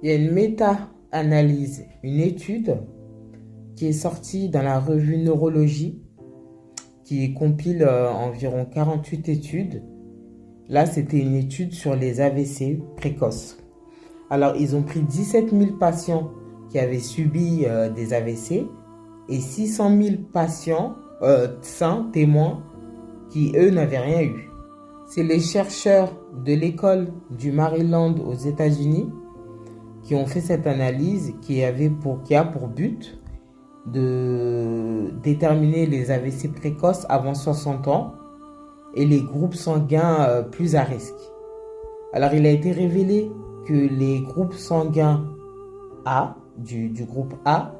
Il y a une méta-analyse, une étude qui est sortie dans la revue Neurologie, qui compile environ 48 études. Là, c'était une étude sur les AVC précoces. Alors, ils ont pris 17 000 patients qui avaient subi des AVC et 600 000 patients sains, témoins, qui, eux, n'avaient rien eu. C'est les chercheurs de l'école du Maryland aux États-Unis qui ont fait cette analyse qui a pour but de déterminer les AVC précoces avant 60 ans et les groupes sanguins plus à risque. Alors, il a été révélé que les groupes sanguins A, du groupe A,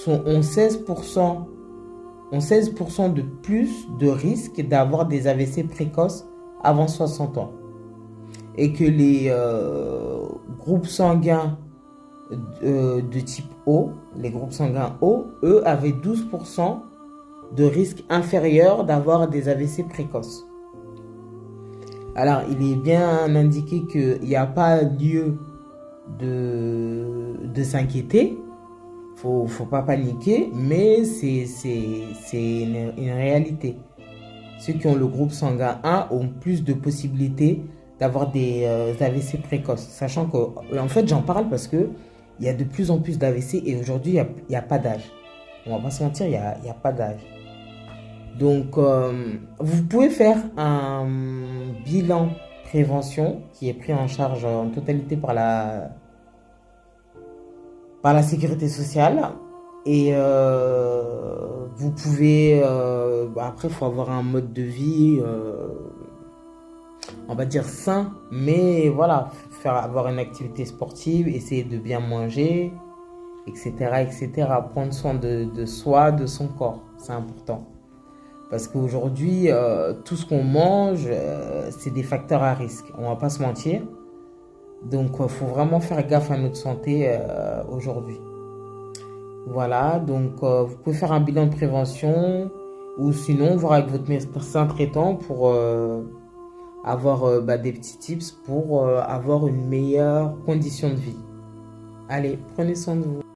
ont 16% de plus de risque d'avoir des AVC précoces avant 60 ans. Et que les groupes sanguins de type O, les groupes sanguins O, eux, avaient 12% de risque inférieur d'avoir des AVC précoces. Alors, il est bien indiqué qu'il n'y a pas lieu de s'inquiéter. Faut pas paniquer, mais c'est une réalité. Ceux qui ont le groupe sanguin A ont plus de possibilités d'avoir des AVC précoces. Sachant que, en fait, j'en parle parce que il y a de plus en plus d'AVC et aujourd'hui, il n'y a pas d'âge. On va pas se mentir, il n'y a pas d'âge. Donc, vous pouvez faire un bilan prévention qui est pris en charge en totalité par la sécurité sociale. Et vous pouvez... après, il faut avoir un mode de vie, on va dire sain. Mais voilà, avoir une activité sportive, essayer de bien manger, etc. etc. Prendre soin de soi, de son corps. C'est important. Parce qu'aujourd'hui, tout ce qu'on mange, c'est des facteurs à risque. On ne va pas se mentir. Donc, il faut vraiment faire gaffe à notre santé aujourd'hui. Voilà, donc vous pouvez faire un bilan de prévention ou sinon voir avec votre médecin traitant pour avoir des petits tips pour avoir une meilleure condition de vie. Allez, prenez soin de vous.